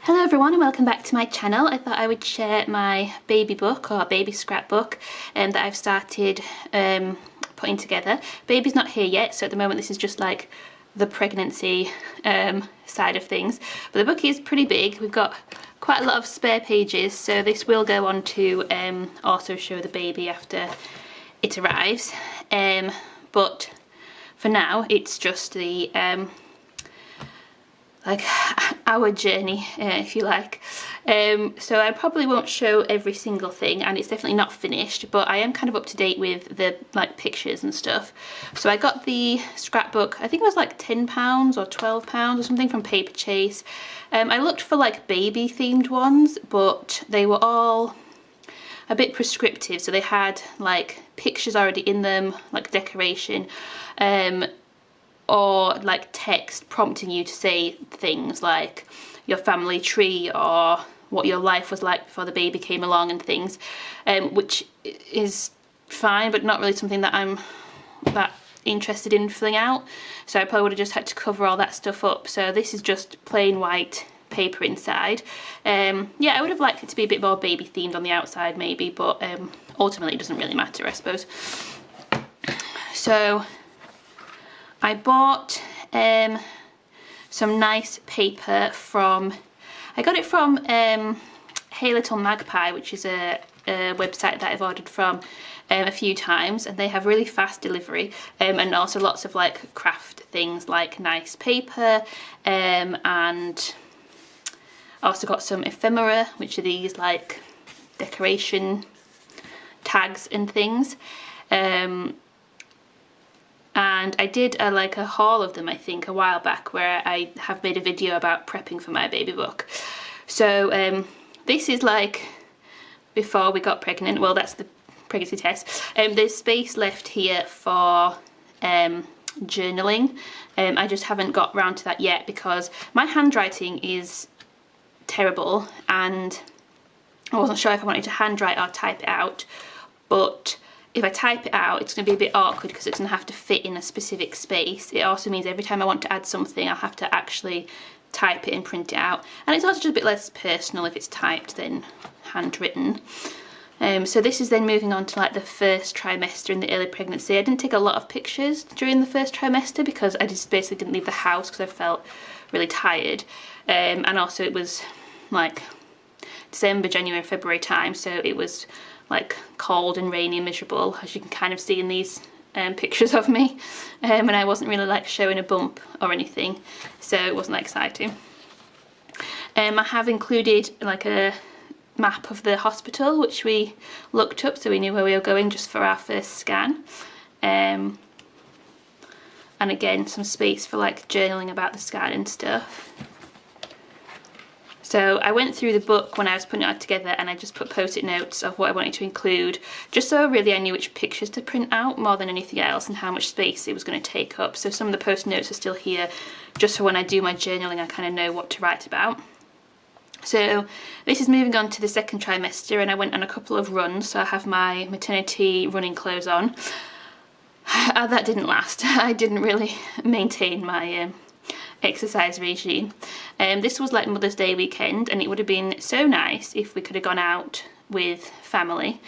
Hello everyone and welcome back to my channel. I thought I would share my baby book or baby scrapbook that I've started putting together. Baby's not here yet, so at the moment this is just like the pregnancy side of things. But the book is pretty big. We've got quite a lot of spare pages, so this will go on to also show the baby after it arrives. But for now it's just the like our journey, if you like. So I probably won't show every single thing, and it's definitely not finished, but I am kind of up to date with the like pictures and stuff. So I got the scrapbook, I think it was like £10 or £12 or something from Paper Chase. I looked for like baby themed ones, but they were all a bit prescriptive, so they had like pictures already in them, like decoration, or like text prompting you to say things like your family tree or what your life was like before the baby came along and things, which is fine, but not really something that I'm that interested in filling out. So I probably would have just had to cover all that stuff up. So this is just plain white paper inside. Yeah, I would have liked it to be a bit more baby themed on the outside maybe, but ultimately it doesn't really matter, I suppose. So I bought some nice paper from, I got it from Hey Little Magpie, which is a website that I've ordered from a few times, and they have really fast delivery, and also lots of like craft things like nice paper, and I also got some ephemera, which are these like decoration tags and things. And I did like a haul of them, I think, a while back, where I have made a video about prepping for my baby book. So this is like before we got pregnant. Well, that's the pregnancy test. There's space left here for journaling. I just haven't got round to that yet because my handwriting is terrible, and I wasn't sure if I wanted to handwrite or type it out. But if I type it out, it's going to be a bit awkward because it's going to have to fit in a specific space. It also means every time I want to add something, I'll have to actually type it and print it out. And it's also just a bit less personal if it's typed than handwritten. So this is then moving on to like the first trimester in the early pregnancy. I didn't take a lot of pictures during the first trimester because I just basically didn't leave the house because I felt really tired. And also it was like December, January, February time, so it was like cold and rainy and miserable, as you can kind of see in these pictures of me, and I wasn't really like showing a bump or anything, so it wasn't that exciting. I have included like a map of the hospital which we looked up, so we knew where we were going just for our first scan, and again some space for like journaling about the scan and stuff. So I went through the book when I was putting it together, and I just put post-it notes of what I wanted to include, just so really I knew which pictures to print out more than anything else and how much space it was going to take up. So some of the post-it notes are still here just for when I do my journaling, I kind of know what to write about. So this is moving on to the second trimester, and I went on a couple of runs, so I have my maternity running clothes on. That didn't last. I didn't really maintain my exercise regime. This was like Mother's Day weekend, and it would have been so nice if we could have gone out with family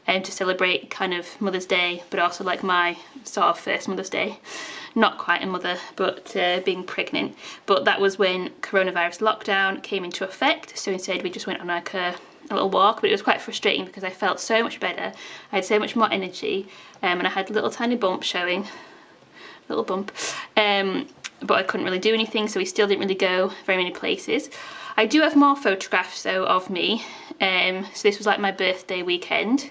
to celebrate kind of Mother's Day, but also like my sort of first Mother's Day. Not quite a mother, but being pregnant. But that was when coronavirus lockdown came into effect, so instead we just went on like a little walk. But it was quite frustrating because I felt so much better, I had so much more energy, and I had little tiny bumps showing, little bump, but I couldn't really do anything, so we still didn't really go very many places. I do have more photographs though of me. So this was like my birthday weekend,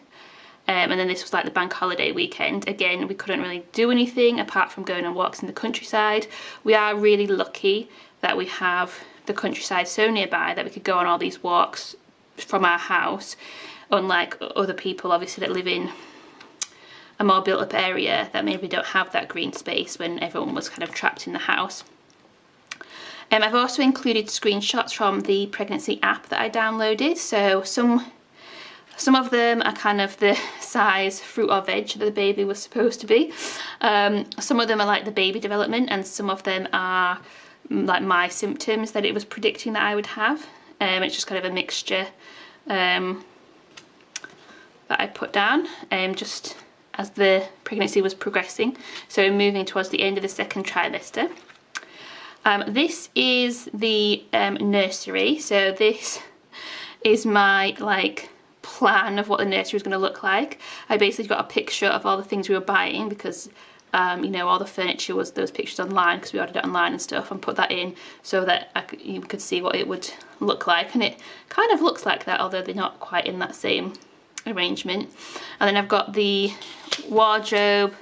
and then this was like the bank holiday weekend. Again, we couldn't really do anything apart from going on walks in the countryside. We are really lucky that we have the countryside so nearby that we could go on all these walks from our house, unlike other people obviously that live in a more built up area that maybe don't have that green space when everyone was kind of trapped in the house. I've also included screenshots from the pregnancy app that I downloaded. So some of them are kind of the size fruit or veg that the baby was supposed to be. Some of them are like the baby development, and some of them are like my symptoms that it was predicting that I would have. It's just kind of a mixture that I put down just as the pregnancy was progressing. So moving towards the end of the second trimester. This is the nursery. So this is my like plan of what the nursery is going to look like. I basically got a picture of all the things we were buying because you know, all the furniture was those pictures online because we ordered it online and stuff, and put that in so that you could see what it would look like, and it kind of looks like that, although they're not quite in that same arrangement. And then I've got the wardrobe.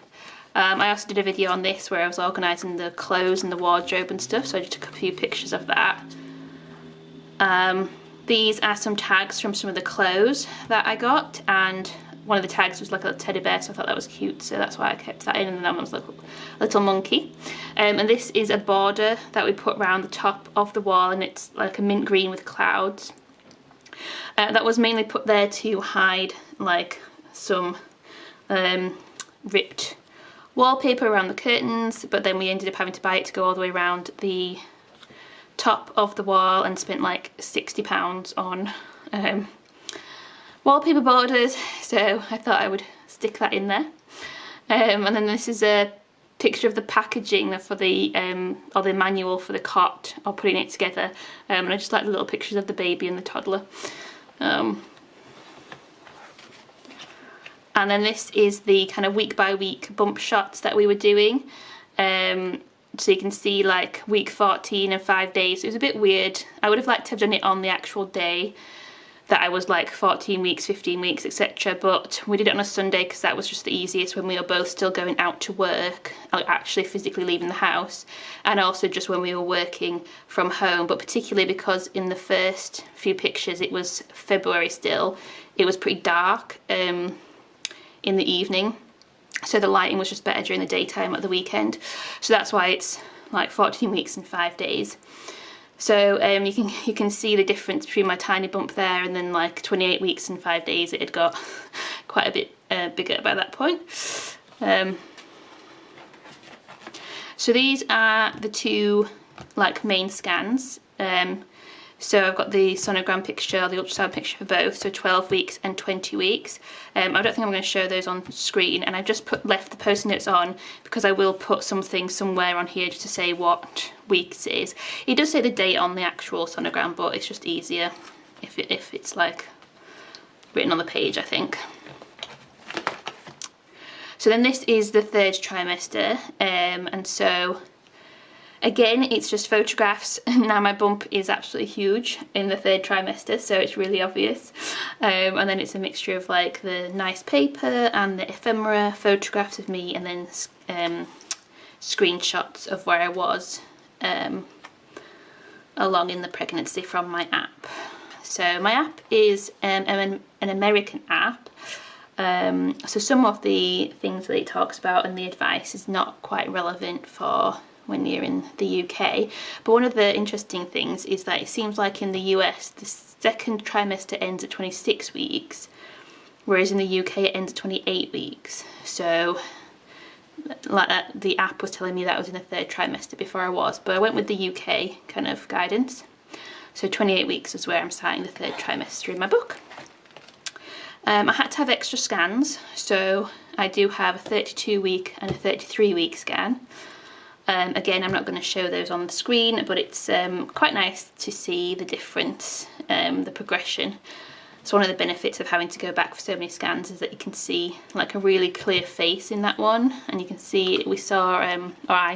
I also did a video on this where I was organising the clothes and the wardrobe and stuff, so I just took a few pictures of that. These are some tags from some of the clothes that I got, and one of the tags was like a teddy bear, so I thought that was cute, so that's why I kept that in, and then that one was like a little monkey. And this is a border that we put around the top of the wall, and it's like a mint green with clouds. That was mainly put there to hide like some ripped wallpaper around the curtains, but then we ended up having to buy it to go all the way around the top of the wall, and spent like £60 on wallpaper borders, so I thought I would stick that in there. And then this is a picture of the packaging for the or the manual for the cot, or putting it together, and I just like the little pictures of the baby and the toddler. And then this is the kind of week by week bump shots that we were doing. So you can see like week 14 and 5 days. It was a bit weird. I would have liked to have done it on the actual day that I was like 14 weeks, 15 weeks, etc. But we did it on a Sunday because that was just the easiest, when we were both still going out to work, like actually physically leaving the house, and also just when we were working from home. But particularly because in the first few pictures it was February still, it was pretty dark in the evening, so the lighting was just better during the daytime at the weekend. So that's why it's like 14 weeks and 5 days. So you can see the difference between my tiny bump there and then like 28 weeks and 5 days. It had got quite a bit bigger by that point. So these are the two like main scans. So I've got the sonogram picture, the ultrasound picture for both, so 12 weeks and 20 weeks. I don't think I'm going to show those on screen, and I've just left the post notes on because I will put something somewhere on here just to say what weeks it is. It does say the date on the actual sonogram, but it's just easier if it's like written on the page, I think. So then this is the third trimester, and so again, it's just photographs. Now my bump is absolutely huge in the third trimester, so it's really obvious. And then it's a mixture of like the nice paper and the ephemera, photographs of me, and then screenshots of where I was along in the pregnancy from my app. So my app is an American app. So some of the things that it talks about and the advice is not quite relevant for when you're in the UK, but one of the interesting things is that it seems like in the US the second trimester ends at 26 weeks, whereas in the UK it ends at 28 weeks. So like that, the app was telling me that I was in the third trimester before I was, but I went with the UK kind of guidance. So 28 weeks is where I'm starting the third trimester in my book. I had to have extra scans, so I do have a 32 week and a 33 week scan. Again, I'm not going to show those on the screen, but it's quite nice to see the difference, the progression. So one of the benefits of having to go back for so many scans is that you can see like a really clear face in that one, and you can see I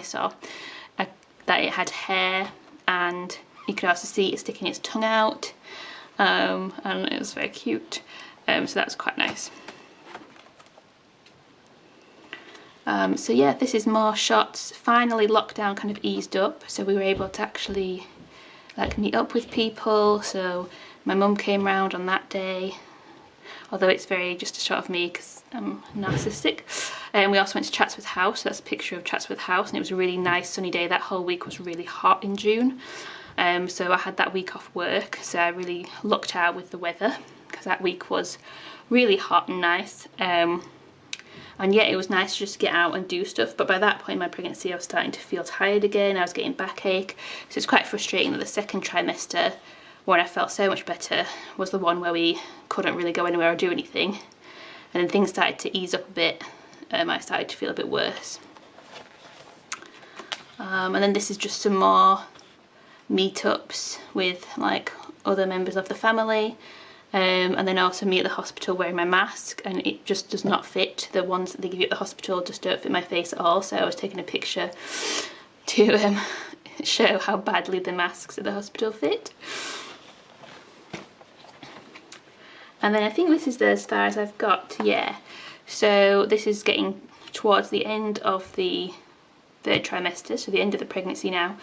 saw that it had hair, and you could also see it sticking its tongue out, and it was very cute. So that's quite nice. So yeah, this is more shots. Finally lockdown kind of eased up, so we were able to actually like meet up with people. So my mum came round on that day, although it's very just a shot of me because I'm narcissistic. And we also went to Chatsworth House, so that's a picture of Chatsworth House, and it was a really nice sunny day. That whole week was really hot in June, so I had that week off work, so I really lucked out with the weather because that week was really hot and nice. And yet it was nice to just get out and do stuff, but by that point in my pregnancy I was starting to feel tired again. I was getting backache, so it's quite frustrating that the second trimester one I felt so much better was the one where we couldn't really go anywhere or do anything, and then things started to ease up a bit. I started to feel a bit worse. And then this is just some more meetups with like other members of the family, and then also me at the hospital wearing my mask, and it just does not fit. The ones that they give you at the hospital just don't fit my face at all, so I was taking a picture to show how badly the masks at the hospital fit. And then I think this is as far as I've got, yeah. So this is getting towards the end of the 3rd trimester, so the end of the pregnancy now,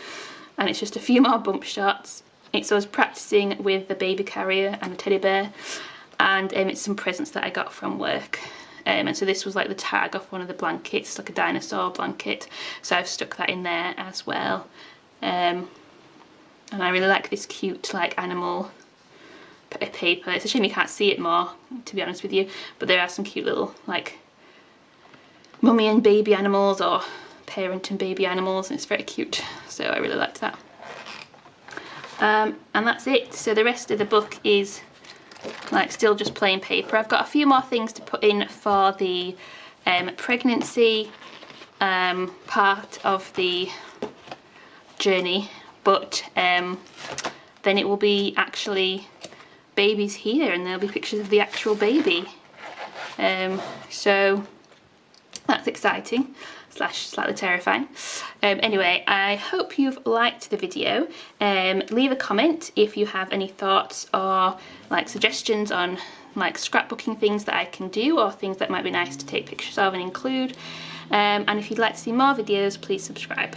and it's just a few more bump shots. It's us practicing with the baby carrier and the teddy bear, and it's some presents that I got from work. And so this was like the tag off one of the blankets, like a dinosaur blanket, so I've stuck that in there as well. And I really like this cute like animal paper. It's a shame you can't see it more, to be honest with you, but there are some cute little like mummy and baby animals, or parent and baby animals, and it's very cute, so I really liked that. And that's it. So the rest of the book is like still just plain paper. I've got a few more things to put in for the pregnancy part of the journey, but then it will be actually babies here, and there'll be pictures of the actual baby. So that's exciting slash slightly terrifying. Anyway, I hope you've liked the video. Leave a comment if you have any thoughts or like suggestions on like scrapbooking things that I can do, or things that might be nice to take pictures of and include. And if you'd like to see more videos, please subscribe.